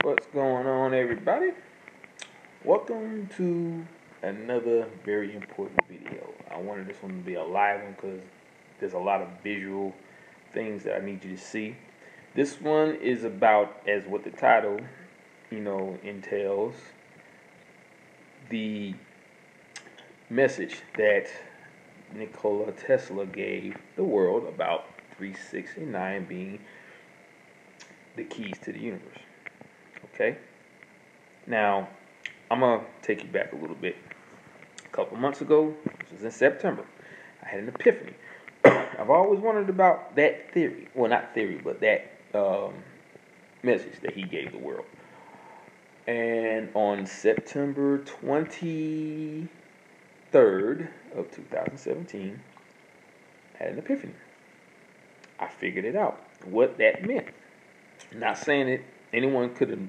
What's going on, everybody? Welcome to another very important video. I wanted this one to be a live one because there's a lot of visual things that I need you to see. This one is about, as what the title, entails, the message that Nikola Tesla gave the world about 369 being the keys to the universe. Okay? Now, I'm going to take you back a little bit. A couple months ago, this was in September, I had an epiphany. I've always wondered about that theory. Well, not theory, but that message that he gave the world. And on September 23rd of 2017, I had an epiphany. I figured it out, what that meant. Not saying that anyone couldn't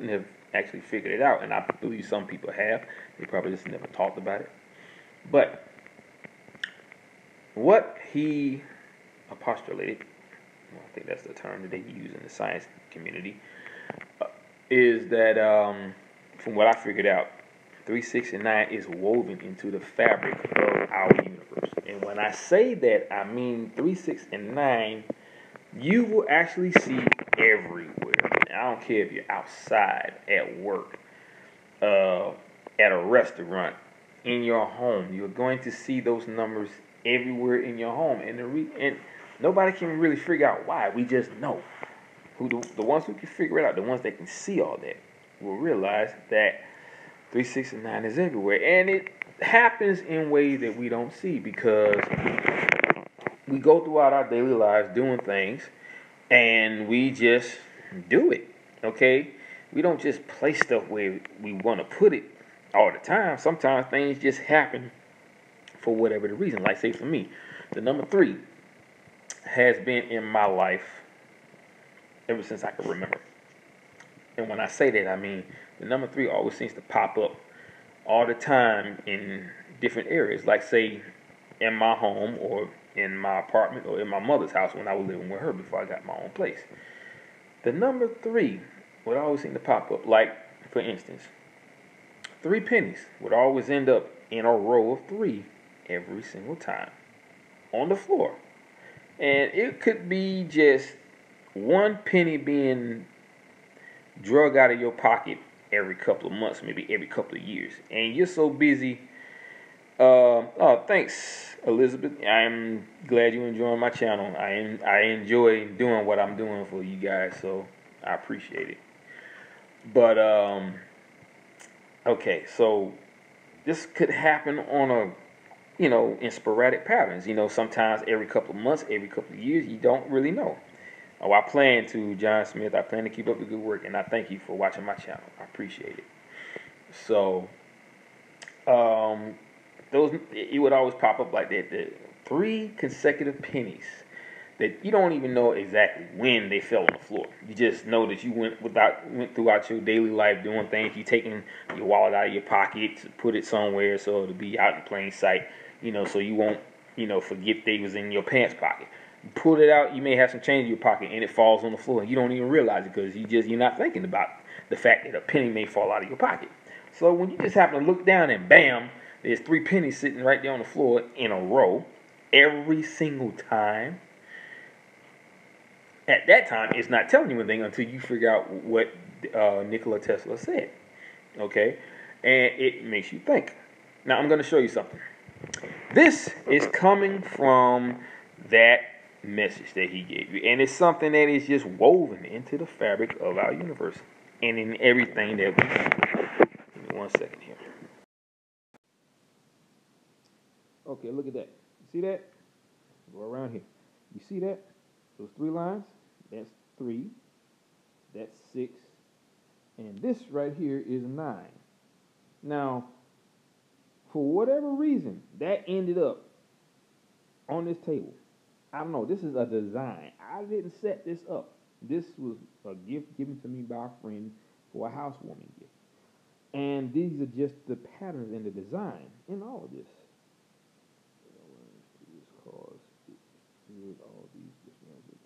have actually figured it out, and I believe some people have. They probably just never talked about it. But what he postulated, I think that's the term that they use in the science community, is that from what I figured out, 369 is woven into the fabric of our universe. And when I say that, I mean 369 you will actually see everywhere. I don't care if you're outside, at work, at a restaurant, in your home. You're going to see those numbers everywhere in your home, and nobody can really figure out why. We just know. The ones who can figure it out, the ones that can see all that, will realize that 369 is everywhere, and it happens in ways that we don't see because we go throughout our daily lives doing things, and we just do it. Okay, we don't just place stuff where we want to put it all the time. Sometimes things just happen for whatever the reason. Like, say for me, the number 3 has been in my life ever since I can remember. And when I say that, I mean the number 3 always seems to pop up all the time in different areas. Like, say, in my home, or in my apartment, or in my mother's house when I was living with her before I got my own place. The number 3 would always seem to pop up. Like, for instance, 3 pennies would always end up in a row of 3 every single time on the floor. And it could be just 1 penny being drug out of your pocket every couple of months, maybe every couple of years. And you're so busy. Thanks, Elizabeth. I'm glad you're enjoying my channel. I enjoy doing what I'm doing for you guys, so I appreciate it. But okay, so this could happen on in sporadic patterns. Sometimes every couple of months, every couple of years, you don't really know. I plan to, John Smith. I plan to keep up the good work, and I thank you for watching my channel. I appreciate it. So, it would always pop up like that. The 3 consecutive pennies that you don't even know exactly when they fell on the floor. You just know that you went throughout your daily life doing things. You taking your wallet out of your pocket to put it somewhere so it'll be out in plain sight. So you won't forget they was in your pants pocket. You pull it out, you may have some change in your pocket, and it falls on the floor, and you don't even realize it because you're not thinking about the fact that a penny may fall out of your pocket. So when you just happen to look down and bam, there's 3 pennies sitting right there on the floor in a row every single time. At that time, it's not telling you anything until you figure out what Nikola Tesla said. Okay? And it makes you think. Now, I'm going to show you something. This is coming from that message that he gave you. And it's something that is just woven into the fabric of our universe and in everything that we do. Give me 1 second here. Okay, look at that. You see that? Go around here. You see that? Those 3 lines? That's 3. That's 6. And this right here is 9. Now, for whatever reason, that ended up on this table. I don't know. This is a design. I didn't set this up. This was a gift given to me by a friend for a housewarming gift. And these are just the patterns and the design in all of this. All these.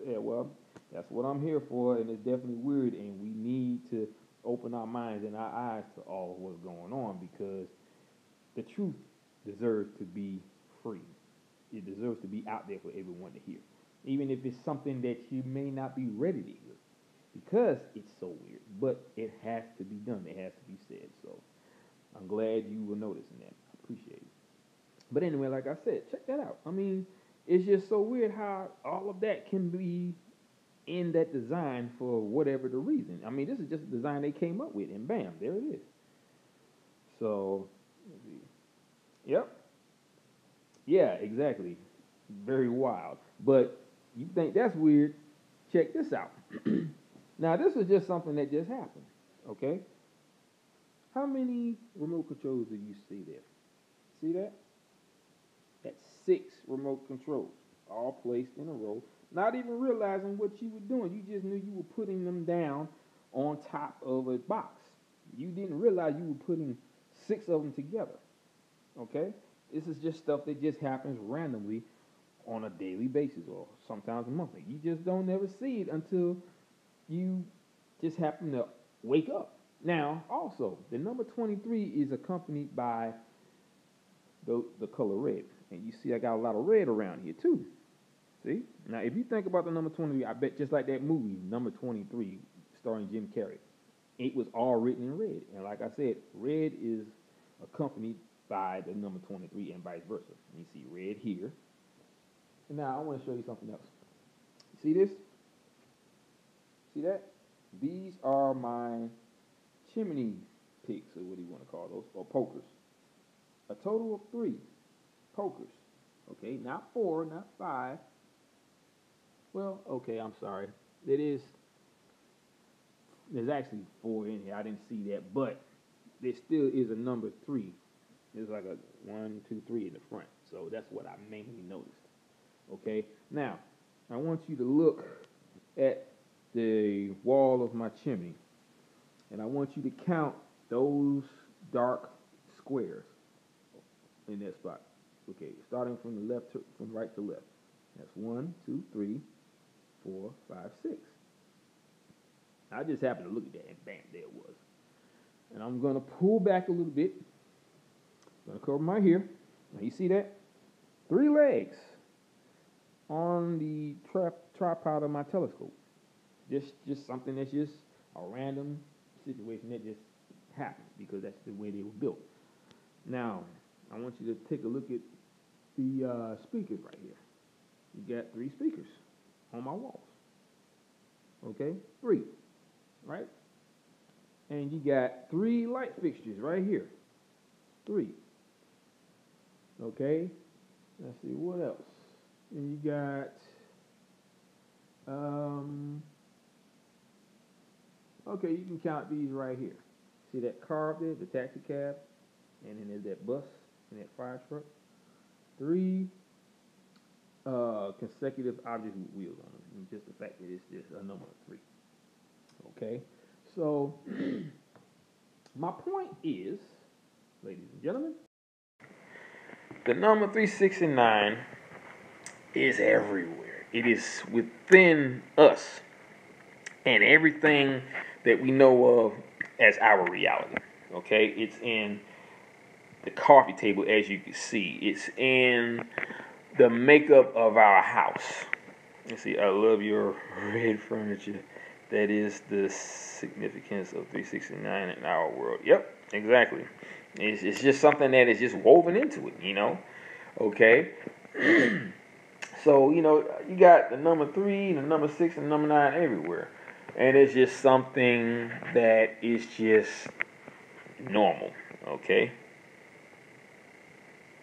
Yeah, well, that's what I'm here for, and it's definitely weird, and we need to open our minds and our eyes to all of what's going on, because the truth deserves to be free. It deserves to be out there for everyone to hear, even if it's something that you may not be ready to hear, because it's so weird. But it has to be done. It has to be said. So I'm glad you were noticing that. I appreciate it. But anyway, like I said, check that out. I mean, it's just so weird how all of that can be in that design for whatever the reason. I mean, this is just a design they came up with, and bam, there it is. So, let's see. Yep. Yeah, exactly. Very wild. But you think that's weird? Check this out. Now, this is just something that just happened. Okay? How many remote controls do you see there? See that? That's 6 remote controls, all placed in a row, not even realizing what you were doing. You just knew you were putting them down on top of a box. You didn't realize you were putting 6 of them together. Okay? This is just stuff that just happens randomly on a daily basis, or sometimes monthly. You just don't never see it until you just happen to wake up. Now, also, the number 23 is accompanied by the color red. And you see I got a lot of red around here too. See? Now, if you think about the number 23, I bet just like that movie, number 23, starring Jim Carrey, it was all written in red. And like I said, red is accompanied by the number 23 and vice versa. And you see red here. And now I want to show you something else. See this? See that? These are my chimney picks, or what do you want to call those, or pokers. A total of 3 pokers. Okay, not 4, not 5. Well, okay, I'm sorry. There's actually 4 in here. I didn't see that, but there still is a number 3. There's like a 1, 2, 3 in the front. So that's what I mainly noticed. Okay, now I want you to look at the wall of my chimney, and I want you to count those dark squares in that spot. Okay, starting from the left from right to left. That's 1, 2, 3, 4, 5, 6. I just happened to look at that, and bam, there it was. And I'm gonna pull back a little bit. I'm gonna cover my hair. Now you see that? 3 legs on the tripod of my telescope. Just something that's just a random situation that just happened, because that's the way they were built. Now, I want you to take a look at the speakers right here. You got 3 speakers on my walls. Okay? 3. Right? And you got 3 light fixtures right here. 3. Okay? Let's see, what else? And you got okay, you can count these right here. See that car up there, the taxi cab, and then there's that bus and that fire truck. 3 consecutive objects with wheels on them. And just the fact that it's just a number of 3. Okay, so my point is, ladies and gentlemen, the number 3, 6, and 9 is everywhere. It is within us and everything that we know of as our reality. Okay, it's in the coffee table, as you can see. It's in the makeup of our house. You see, I love your red furniture. That is the significance of 369 in our world. Yep, exactly. It's just something that is just woven into it, you know. Okay. So, you know, you got the number 3, the number 6, and the number 9 everywhere. And it's just something that is just normal. Okay.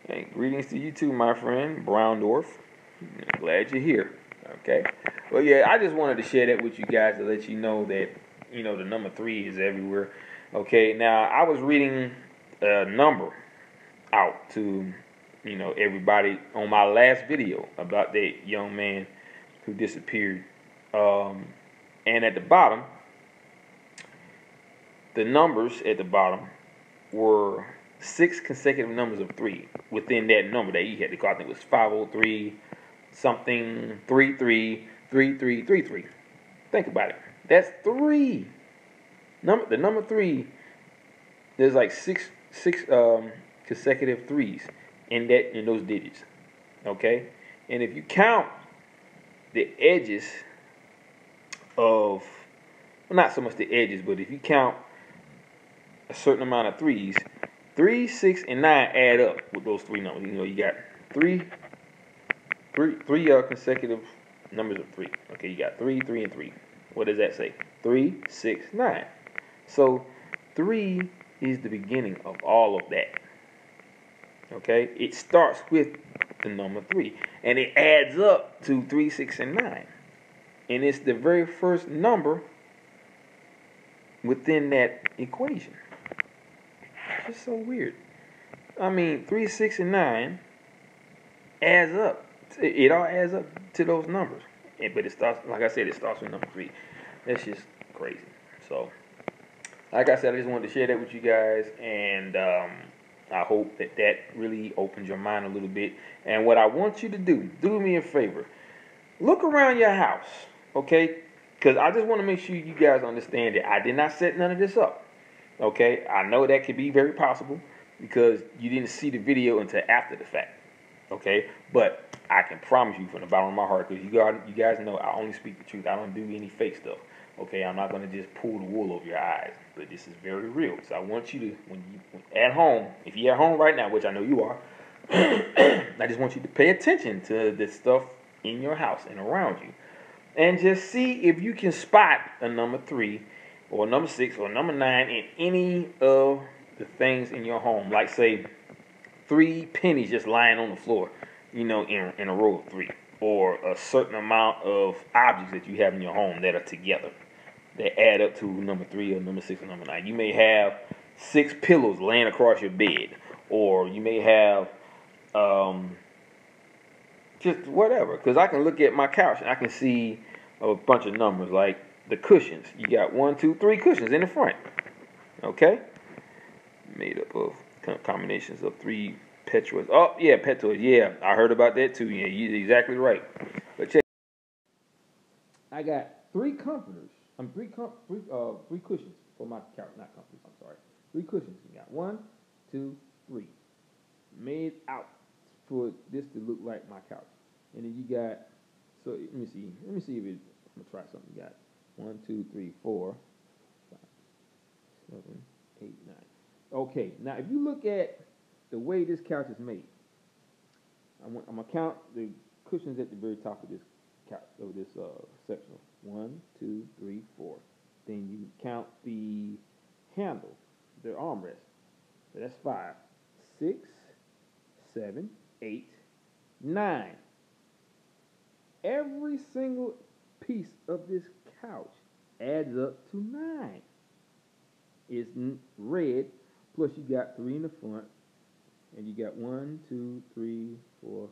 Hey, greetings to you too, my friend, Browndorf. Glad you're here. Okay. Well, yeah, I just wanted to share that with you guys to let you know that, you know, the number 3 is everywhere. Okay. Now, I was reading a number out to, you know, everybody on my last video about that young man who disappeared. And at the bottom, the numbers at the bottom were 6 consecutive numbers of 3 within that number that he had to call. I think it was 503 something 33 3333. Think about it. That's 3 The number 3, there's like six consecutive threes in those digits. Okay? And if you count the edges of, well, not so much the edges, but if you count a certain amount of threes, 3, 6, and 9 add up with those 3 numbers. You got three consecutive numbers of 3. Okay, you got 3, 3, and 3. What does that say? 3, 6, 9. So 3 is the beginning of all of that. Okay, it starts with the number 3, and it adds up to 3, 6, and 9, and it's the very first number within that equation. It's just so weird. I mean, 3, 6, and 9 adds up. It all adds up to those numbers, but it starts, like I said, it starts with number 3. That's just crazy. So, like I said, I just wanted to share that with you guys, and I hope that really opens your mind a little bit. And what I want you to do me a favor. Look around your house, okay? Because I just want to make sure you guys understand that I did not set none of this up, okay? I know that could be very possible because you didn't see the video until after the fact, okay? But I can promise you from the bottom of my heart, because you guys know I only speak the truth. I don't do any fake stuff. Okay, I'm not going to just pull the wool over your eyes, but this is very real. So I want you to, when at home, if you're at home right now, which I know you are, I just want you to pay attention to the stuff in your house and around you, and just see if you can spot a number 3 or number 6 or number 9 in any of the things in your home. Like, say, 3 pennies just lying on the floor, in a row of 3, or a certain amount of objects that you have in your home that are together, that add up to number 3 or number 6 or number 9. You may have 6 pillows laying across your bed, or you may have just whatever. Because I can look at my couch and I can see a bunch of numbers, like the cushions. You got 1, 2, 3 cushions in the front. Okay, made up of combinations of 3 Petros. Oh yeah, Petros. Yeah, I heard about that too. Yeah, you're exactly right. But check. I got 3 comforters. Three cushions for my couch. Not comforters. I'm sorry. 3 cushions. You got 1, 2, 3. Made out for this to look like my couch. And then you got. So let me see. Let me see if it. I'm gonna try something. You got 1, 2, 3, 4, 5, 7, 8, 9. Okay. Now if you look at the way this couch is made, I'm gonna count the cushions at the very top of this couch, of this section. 1, 2, 3, 4. Then you count the handle, the armrest. So that's 5, 6, 7, 8, 9. Every single piece of this couch adds up to 9. It's red, plus you got 3 in the front, and you got 1, 2, 3, 4.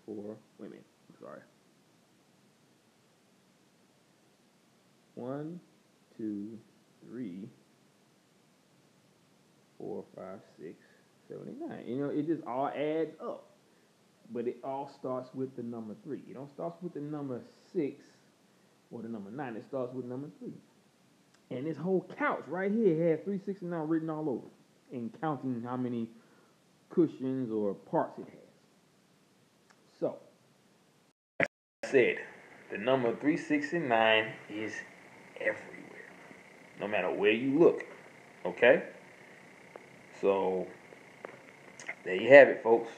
Wait a minute. I'm sorry. 1, 2, 3, 4, 5, 6, 7, 8, 9. It just all adds up. But it all starts with the number 3. It don't start with the number 6 or the number 9. It starts with number 3. And this whole couch right here has 369 written all over it, and counting how many cushions or parts it has. So, like I said, the number 369 is everywhere, no matter where you look. Okay? So, there you have it, folks.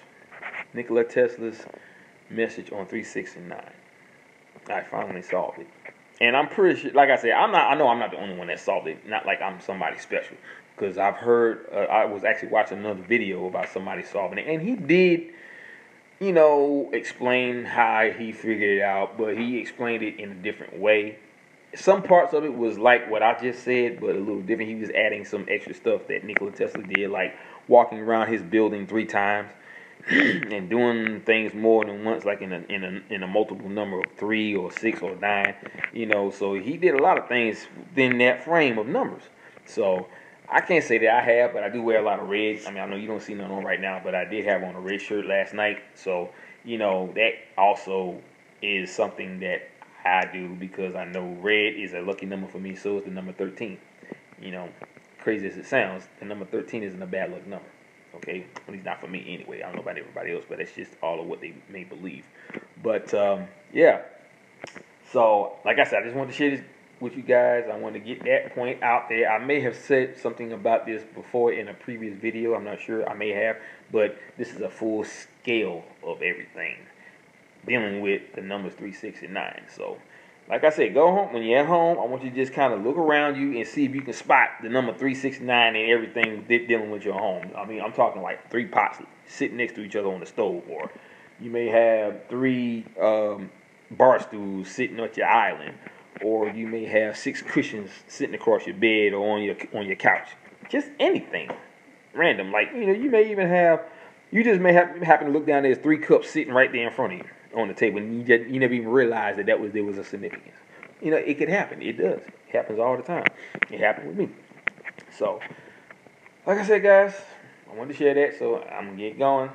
Nikola Tesla's message on 369. I finally solved it. And I'm pretty sure, like I said, I know I'm not the only one that solved it. Not like I'm somebody special. Because I've heard, I was actually watching another video about somebody solving it. And he did, explain how he figured it out. But he explained it in a different way. Some parts of it was like what I just said, but a little different. He was adding some extra stuff that Nikola Tesla did, like walking around his building 3 times. And doing things more than once, like in a multiple number of 3 or 6 or 9, So he did a lot of things within that frame of numbers. So I can't say that I have, but I do wear a lot of red. I mean, I know you don't see none on right now, but I did have on a red shirt last night. So that also is something that I do, because I know red is a lucky number for me. So is the number 13. You know, crazy as it sounds, the number 13 isn't a bad luck number. Okay, at least not for me anyway. I don't know about everybody else, but that's just all of what they may believe. But yeah. So, like I said, I just wanted to share this with you guys. I want to get that point out there. I may have said something about this before in a previous video. I'm not sure. I may have. But this is a full scale of everything dealing with the numbers 3, 6, and 9. So, like I said, go home. When you're at home, I want you to just kind of look around you and see if you can spot the number 3, 6, and 9 and everything dealing with your home. I mean, I'm talking like 3 pots sitting next to each other on the stove. Or you may have 3 bar stools sitting at your island, or you may have 6 cushions sitting across your bed or on your couch. Just anything random. Like, you may even have, you just may happen to look down, there's 3 cups sitting right there in front of you on the table, and you never even realized that there was a significance. It could happen. It does. It happens all the time. It happened with me. So, like I said, guys, I wanted to share that, so I'm gonna get going.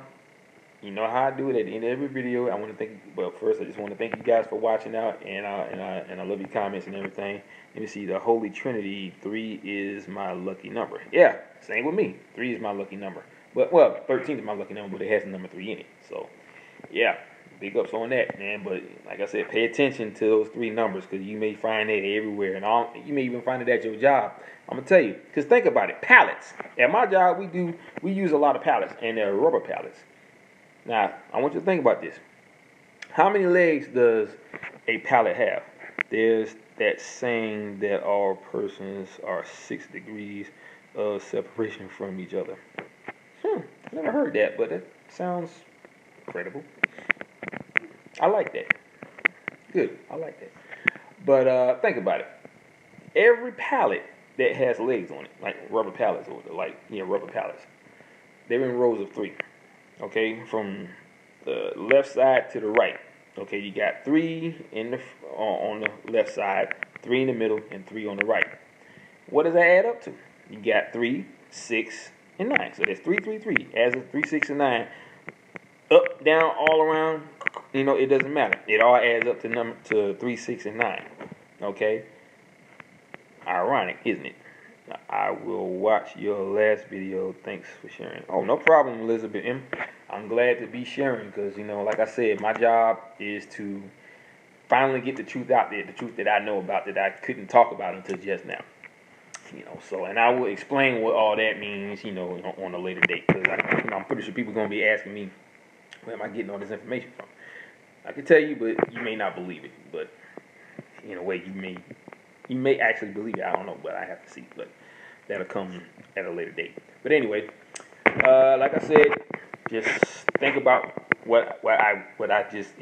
You know how I do it at the end of every video. I want to thank. Well, first I just want to thank you guys for watching out, and I love your comments and everything. Let me see. The Holy Trinity, 3 is my lucky number. Yeah, same with me. 3 is my lucky number. But 13 is my lucky number, but it has the number 3 in it. So, yeah, big ups on that, man. But like I said, pay attention to those 3 numbers, because you may find it everywhere, and you may even find it at your job. I'm gonna tell you, because think about it. Pallets. At my job, we use a lot of pallets, and they're rubber pallets. Now, I want you to think about this. How many legs does a pallet have? There's that saying that all persons are 6 degrees of separation from each other. I never heard that, but it sounds credible. I like that. Good, I like that. But think about it. Every pallet that has legs on it, like rubber pallets, rubber pallets, they're in rows of 3. Okay, from the left side to the right. Okay, you got 3 on the left side, 3 in the middle, and 3 on the right. What does that add up to? You got 3, 6, and 9. So that's 3, 3, 3. As of 3, 6, and 9, up, down, all around. It doesn't matter. It all adds up to 3, 6, and 9. Okay. Ironic, isn't it? I will watch your last video. Thanks for sharing. Oh, no problem, Elizabeth M. I'm glad to be sharing, because, like I said, my job is to finally get the truth out there, the truth that I know about that I couldn't talk about until just now. And I will explain what all that means, on a later date, because I'm pretty sure people are going to be asking me, where am I getting all this information from? I can tell you, but you may not believe it. But in a way, you may actually believe it. I don't know, but I have to see. But that'll come at a later date. But anyway, like I said, just think about what I just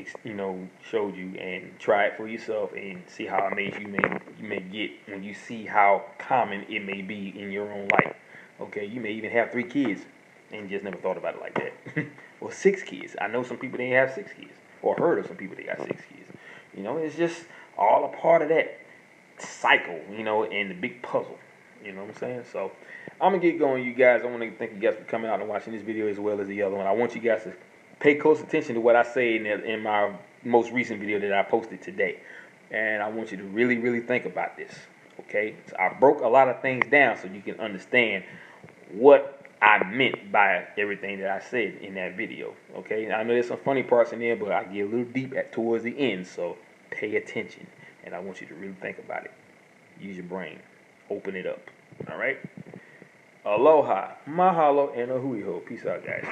showed you, and try it for yourself and see how amazed you may get when you see how common it may be in your own life. Okay, you may even have 3 kids and just never thought about it like that. Or 6 kids. I know some people they have 6 kids, or heard of some people they got 6 kids. It's just all a part of that cycle, and the big puzzle. You know what I'm saying? So I'm gonna get going, you guys. I want to thank you guys for coming out and watching this video as well as the other one. I want you guys to pay close attention to what I say in my most recent video that I posted today, and I want you to really, really think about this. Okay? So I broke a lot of things down so you can understand what I meant by everything that I said in that video. Okay? I know there's some funny parts in there, but I get a little deep towards the end, so pay attention, and I want you to really think about it. Use your brain. Open it up. All right? Aloha, mahalo, and a hui ho. Peace out, guys.